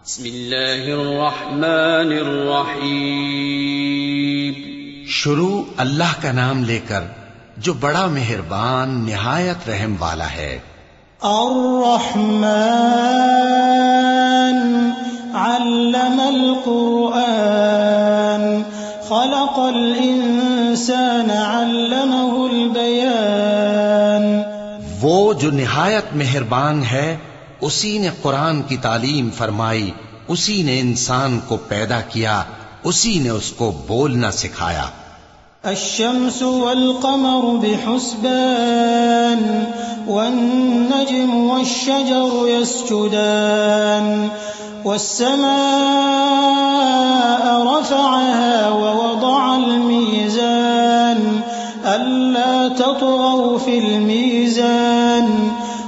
بسم اللہ الرحمن الرحیم. شروع اللہ کا نام لے کر جو بڑا مہربان نہایت رحم والا ہے. الرحمن علم القرآن خلق الانسان علمه البیان. وہ جو نہایت مہربان ہے اسی نے قرآن کی تعلیم فرمائی، اسی نے انسان کو پیدا کیا، اسی نے اس کو بولنا سکھایا. الشمس والقمر بحسبان والنجم والشجر يسجدان والسماء رفعها ووضع الميزان ألا تطغوا في الميزان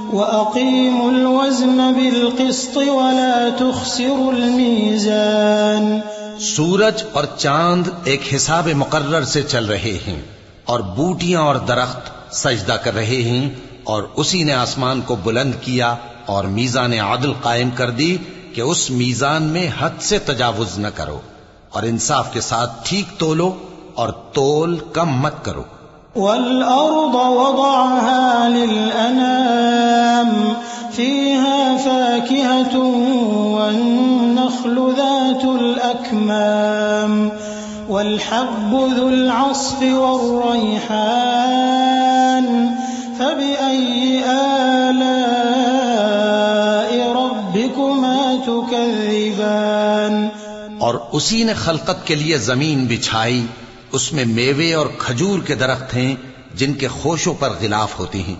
وأقيموا الوزن بالقسط ولا تخسروا الميزان. سورج اور چاند ایک حساب مقرر سے چل رہے ہیں اور بوٹیاں اور درخت سجدہ کر رہے ہیں، اور اسی نے آسمان کو بلند کیا اور میزان عدل قائم کر دی کہ اس میزان میں حد سے تجاوز نہ کرو، اور انصاف کے ساتھ ٹھیک تولو اور تول کم مت کرو. والأرض وضعها للأنام فيها فاكهة والنخل ذات الأكمام والحب ذو العصف والريحان فبأي آلاء ربكما تكذبان. اور اسی نے خلقت کے لیے زمین بچھائی، اس میں میوے اور کھجور کے درخت ہیں جن کے خوشوں پر غلاف ہوتی ہیں،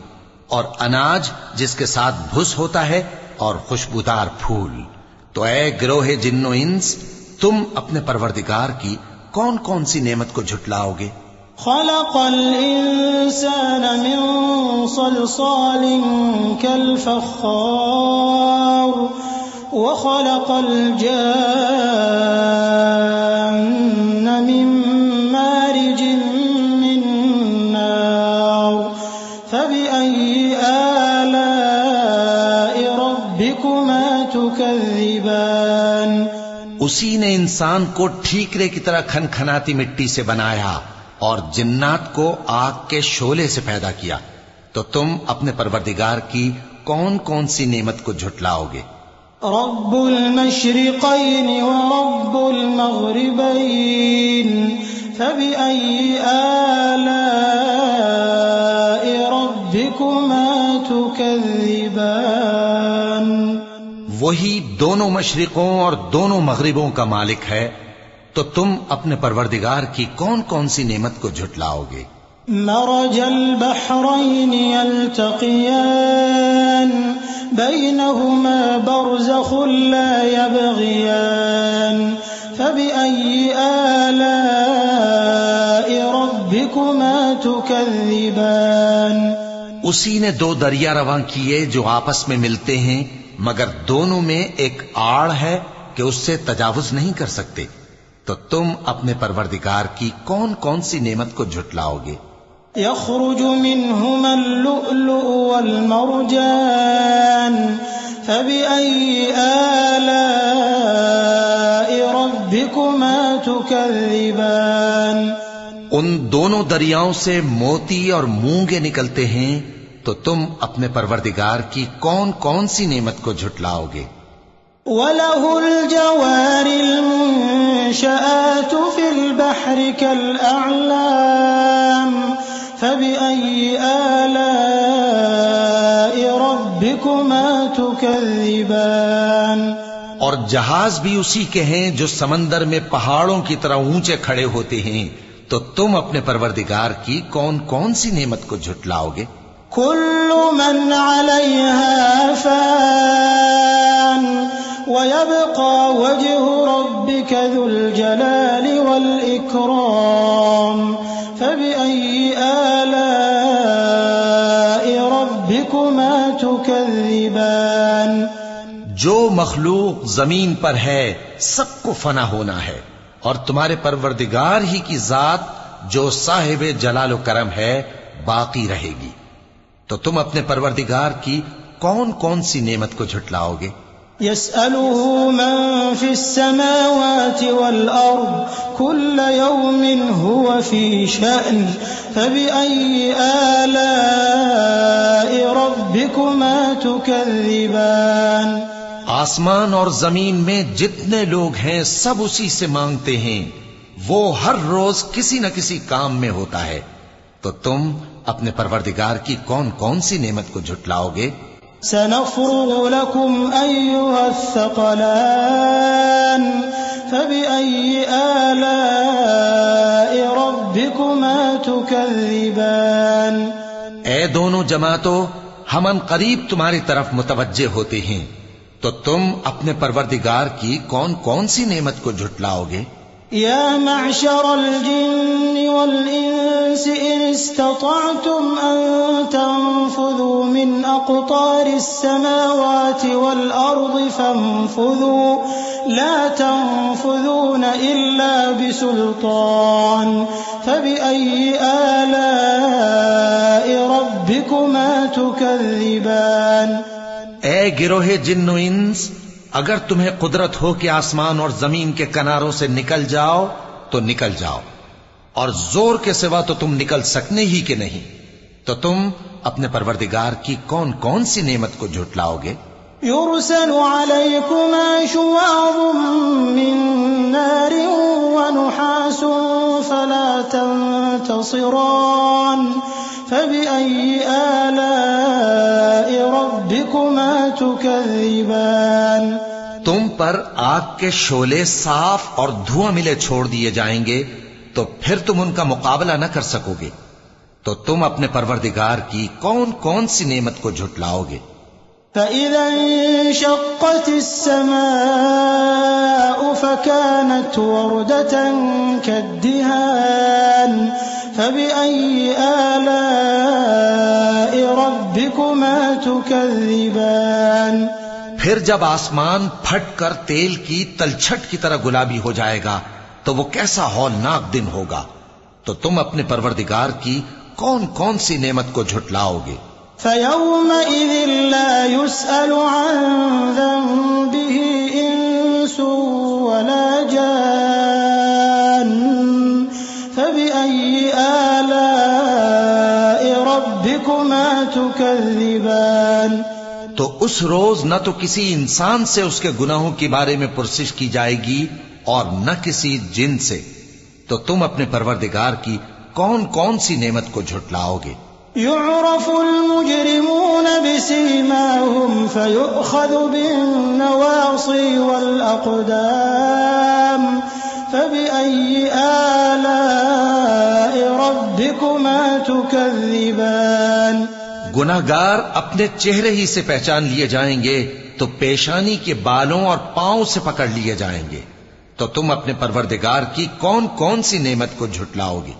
اور اناج جس کے ساتھ بھس ہوتا ہے، اور خوشبودار پھول. تو اے گروہ جن و انس، تم اپنے پروردگار کی کون کون سی نعمت کو جھٹلاؤ گے؟ خلق الانسان من صلصال كالفخار وخلق الجان من مارج من نار فبأي آلاء ربكما تكذبان. اسی نے انسان کو ٹھیکرے کی طرح کھنکھناتی مٹی سے بنایا اور جنات کو آگ کے شعلے سے پیدا کیا. تو تم اپنے پروردگار کی کون کون سی نعمت کو جھٹلاؤ گے؟ رب المشرقين ورب المغربين فبأي آلاء ربكما تكذبان. وہی دونوں مشرقوں اور دونوں مغربوں کا مالک ہے، تو تم اپنے پروردگار کی کون کون سی نعمت کو جھٹلاؤ گے؟ مرج البحرين يلتقيان بينهما برزخ لا يبغيان فبأي آلاء ربكما تكذبان. اسی نے دو دریا رواں کیے جو آپس میں ملتے ہیں، مگر دونوں میں ایک آڑ ہے کہ اس سے تجاوز نہیں کر سکتے. تو تم اپنے پروردگار کی کون کون سی نعمت کو جھٹلاؤ گے؟ يخرج منهما اللؤلؤ والمرجان فبأي آلاء ربكما تكذبان. ان دونوں دریاؤں سے موتی اور مونگے نکلتے ہیں، تو تم اپنے پروردگار کی کون کون سی نعمت کو جھٹلاؤ گے؟ وَلَهُ الْجَوَارِ الْمُنشَآتُ فِي الْبَحْرِ كَالْأَعْلَامِ فَبِأَيِّ آلَاءِ رَبِّكُمَا تُكَذِّبَانِ. اور جہاز بھی اسی کے ہیں جو سمندر میں پہاڑوں کی طرح اونچے کھڑے ہوتے ہیں. تو تم اپنے پروردگار کی کون کون سی نعمت کو جھٹلاؤ گے؟ كل من عليها فان ويبقى وجه ربك ذو الجلال والإكرام فبأي آلاء ربكما تكذبان. جو مخلوق زمین پر ہے سب کو فنا ہونا ہے، اور تمہارے پروردگار ہی کی ذات جو صاحب جلال و کرم ہے باقی رہے گی. تو تم اپنے پروردگار کی کون کون سی نعمت کو جھٹلاؤ گے؟ يسأله من في السماوات والأرض كل يوم هو في شأن فبأي آلاء ربكما تكذبان آسمان اور زمین میں جتنے لوگ ہیں سب اسی سے مانگتے ہیں، وہ ہر روز کسی نہ کسی کام میں ہوتا ہے، تو تم اپنے پروردگار کی کون کون سی نعمت کو جھٹلاؤ گے؟ سنفرغ لكم أيها الثقلان فبأي آلاء ربكما تكذبان اے دونوں جماعتوں، ہم ان قریب تمہاری طرف متوجہ ہوتے ہیں، تو تم اپنے پروردگار کی کون کون سی نعمت کو جھٹلاؤ گے؟ يا معشر الجن والإنس إن استطعتم أن تنفذوا من أقطار السماوات والأرض فانفذوا لا تنفذون إلا بسلطان فبأي آلاء ربكما تكذبان اے گروہ جن و انس، اگر تمہیں قدرت ہو کہ آسمان اور زمین کے کناروں سے نکل جاؤ تو نکل جاؤ، اور زور کے سوا تو تم نکل سکنے ہی کہ نہیں، تو تم اپنے پروردگار کی کون کون سی نعمت کو جھٹلاؤ گے؟ يرسل عليكما شواظ من نار ونحاس فلا تنتصران فبأي آلاء ربكما تكذبان تم پر آگ کے شعلے صاف اور دھواں ملے چھوڑ دیے جائیں گے، تو پھر تم ان کا مقابلہ نہ کر سکو گے، تو تم اپنے پروردگار کی کون کون سی نعمت کو جھٹلاؤ گے؟ فإذا انشقت السماء فكانت وردة كالدهان فبأي آلاء ربكما تكذبان پھر جب آسمان پھٹ کر تیل کی تلچھٹ کی طرح گلابی ہو جائے گا تو وہ کیسا ہولناک دن ہوگا، تو تم اپنے پروردگار کی کون کون سی نعمت کو جھٹلاؤ گے؟ فيومئذ لا يسأل عن ذنبه إنس ولا جان فبأي آلاء ربكما تكذبان تو اس روز نہ تو کسی انسان سے اس کے گناہوں کے بارے میں پرسش کی جائے گی اور نہ کسی جن سے، تو تم اپنے پروردگار کی کون کون سی نعمت کو جھٹلاؤ گے؟ يعرف المجرمون بسيماهم فيؤخذ بالنواصي والأقدام فبأي آلاء ربكما تكذبان گناہگار اپنے چہرے ہی سے پہچان لیے جائیں گے تو پیشانی کے بالوں اور پاؤں سے پکڑ لیے جائیں گے، تو تم اپنے پروردگار کی کون کون سی نعمت کو جھٹلاؤ گے؟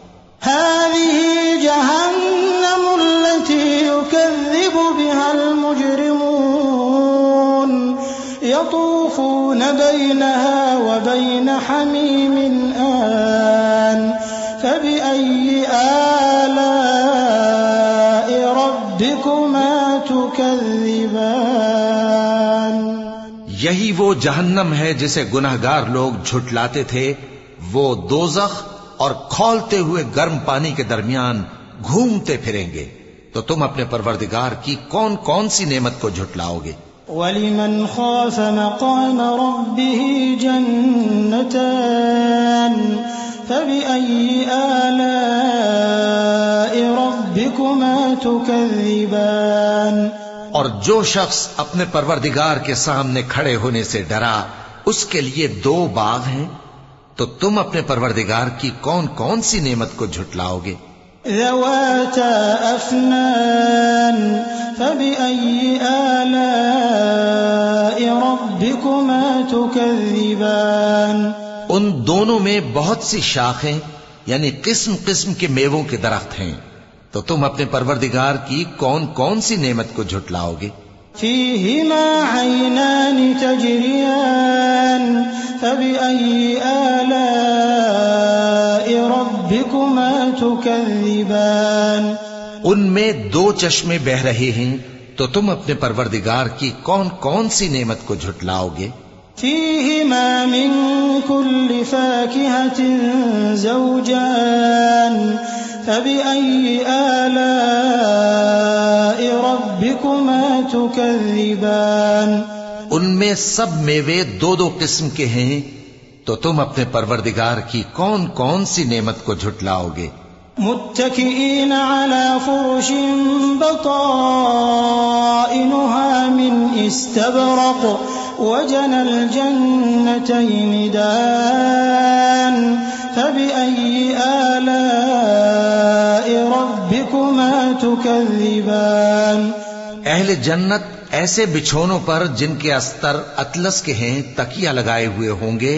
هذه جهنم التي يكذب بها المجرمون يطوفون بينها وبين حميم آن فبأي آلاء ربكما تكذبان یہی وہ جہنم ہے جسے گناہگار لوگ جھٹلاتے تھے، وہ دوزخ اور کھولتے ہوئے گرم پانی کے درمیان گھومتے پھریں گے، تو تم اپنے پروردگار کی کون کون سی نعمت کو جھٹلاؤ گے؟ وَلِمَنْ خَافَ مَقَامَ رَبِّهِ جَنَّتَانِ فَبِأَيِّ آلَاءِ رَبِّكُمَا تُكَذِّبَانِ اور جو شخص اپنے پروردگار کے سامنے کھڑے ہونے سے ڈرا، اس کے لیے دو باغ ہیں، تو تم اپنے پروردگار کی کون کون سی نعمت کو جھٹلاؤ گے؟ ذواتا افنان فبأي آلاء ربكما تكذبان ان دونوں میں بہت سی شاخیں یعنی قسم قسم کے میووں کے درخت ہیں، تو تم اپنے پروردگار کی کون کون سی نعمت کو جھٹلاؤ گے؟ فيهما عينان تجريان فبأي آلاء ربكما تكذبان ان میں دو چشمے بہ رہے ہیں، تو تم اپنے پروردگار کی کون کون سی نعمت کو جھٹلاؤ گے؟ فيهما من كل فاكهة زوجان فبأي آلاء ربكما تكذبان ان میں سب میوے دو دو قسم کے ہیں، تو تم اپنے پروردگار کی کون کون سی نعمت کو جھٹلاؤ گے؟ متكئين على فرش بطائنها من استبرق وجنى الجنتين دان فبأي آلاء ربكما تكذبان اہل جنت ایسے بچھونوں پر جن کے استر اطلس کے ہیں تکیہ لگائے ہوئے ہوں گے،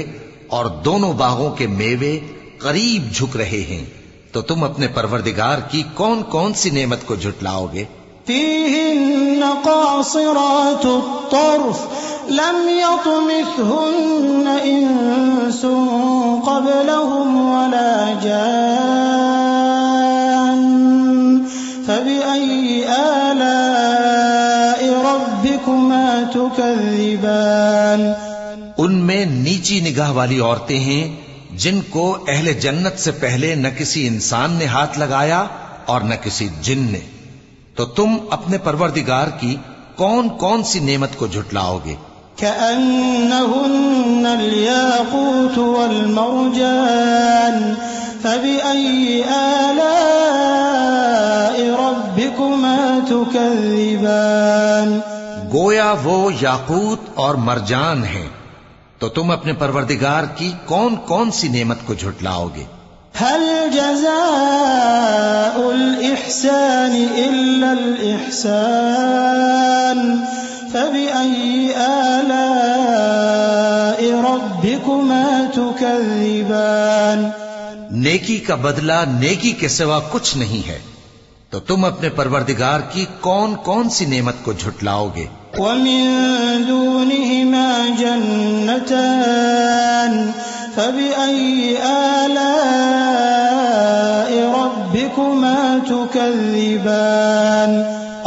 اور دونوں باغوں کے میوے قریب جھک رہے ہیں، تو تم اپنے پروردگار کی کون کون سی نعمت کو جھٹلاؤ گے؟ فيهن قاصرات الطرف لم يطمثهن إنس قبلهم ولا جان فبأي آلاء ربكما تكذبان ان میں نیچی نگاہ والی عورتیں ہیں جن کو اہل جنت سے پہلے نہ کسی انسان نے ہاتھ لگایا اور نہ کسی جن نے، تو تم اپنے پروردگار کی کون کون سی نعمت کو جھٹلاؤ گے؟ كأنهن الياقوت والمرجان فبأي آلاء ربكما تكذبان گویا وہ یاقوت اور مرجان ہیں، تو تم اپنے پروردگار کی کون کون سی نعمت کو جھٹلاؤ گے؟ هل جزاء الإحسان إلا الإحسان فبأي آلاء ربكما تكذبان نیکی کا بدلہ نیکی کے سوا کچھ نہیں ہے، تو تم اپنے پروردگار کی کون کون سی نعمت کو جھٹلاؤ گے؟ ومن دونهما جنتان فبأي آلاء ربكما تكذبان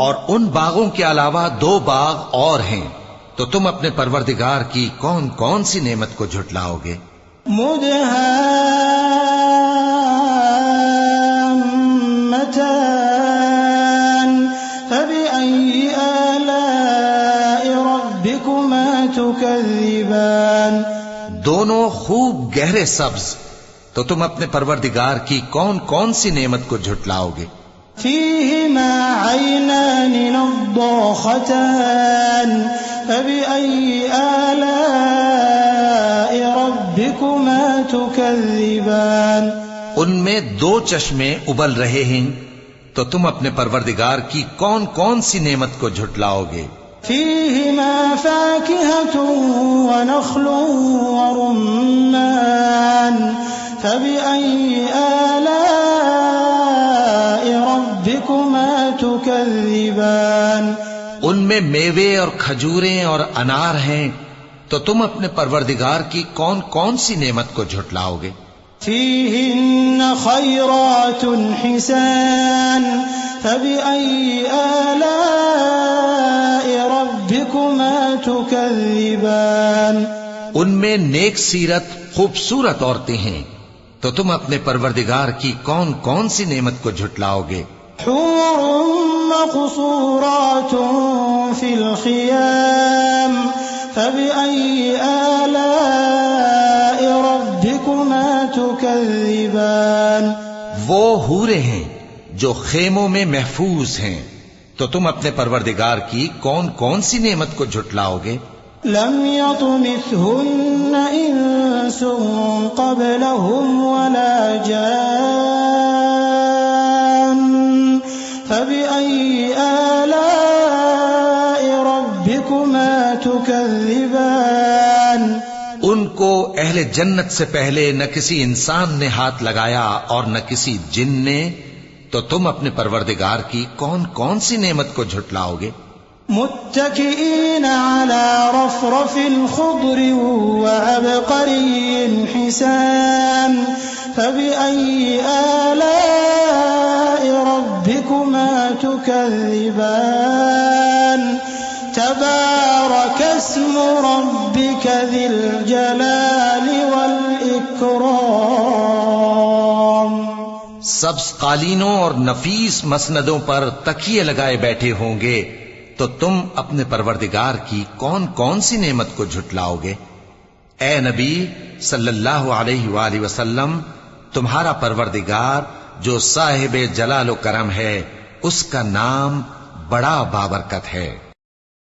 اور ان باغوں کے علاوہ دو باغ اور ہیں، تو تم اپنے پروردگار کی کون کون سی نعمت کو جھٹلاؤ گے؟ مدهامتان فبأي آلاء ربكما تكذبان دونوں خوب گہرے سبز، تو تم اپنے پروردگار کی کون کون سی نعمت کو جھٹلاؤ گے؟ فيهما عينان نضاختان فبأي آلاء ربكما تكذبان ان میں دو چشمے ابل رہے ہیں، تو تم اپنے پروردگار کی کون کون سی نعمت کو جھٹلاؤ گے؟ فيهما فاكهة ونخل ورمان فبأي آلاء ربكما تكذبان ان میں میوے اور کھجوریں اور انار ہیں، تو تم اپنے پروردگار کی کون کون سی نعمت کو جھٹلاؤ گے؟ فيهن خيرات حسان فبأي آلاء ربكما تكذبان ان میں نیک سیرت خوبصورت عورتیں ہیں، تو تم اپنے پروردگار کی کون کون سی نعمت کو جھٹلاؤ گے؟ حور مقصورات في الخيام فبأي آلاء ربكما تكذبان وہ حوریں ہیں جو خیموں میں محفوظ ہیں، تو تم اپنے پروردگار کی کون کون سی نعمت کو جھٹلاؤ گے؟ لم يطمثهن إنس قبلهم ولا جان فبأي آلاء ربكما تكذبان ان کو اہل جنت سے پہلے نہ کسی انسان نے ہاتھ لگایا اور نہ کسی جن نے، تو تم اپنے پروردگار کی کون کون سی نعمت کو جھٹلاؤ گے؟ متكئين على رفرف خضر وعبقري حسان فبأي آلاء ربكما تكذبان تبارك اسم ربك ذي الجلال والإكرام. سبز قالینوں اور نفیس مسندوں پر تکیے لگائے بیٹھے ہوں گے تو تم اپنے پروردگار کی کون کون سی نعمت کو جھٹلاؤ گے؟ اے نبی صلی اللہ علیہ وآلہ وسلم، تمہارا پروردگار جو صاحب جلال و کرم ہے، اس کا نام بڑا بابرکت ہے.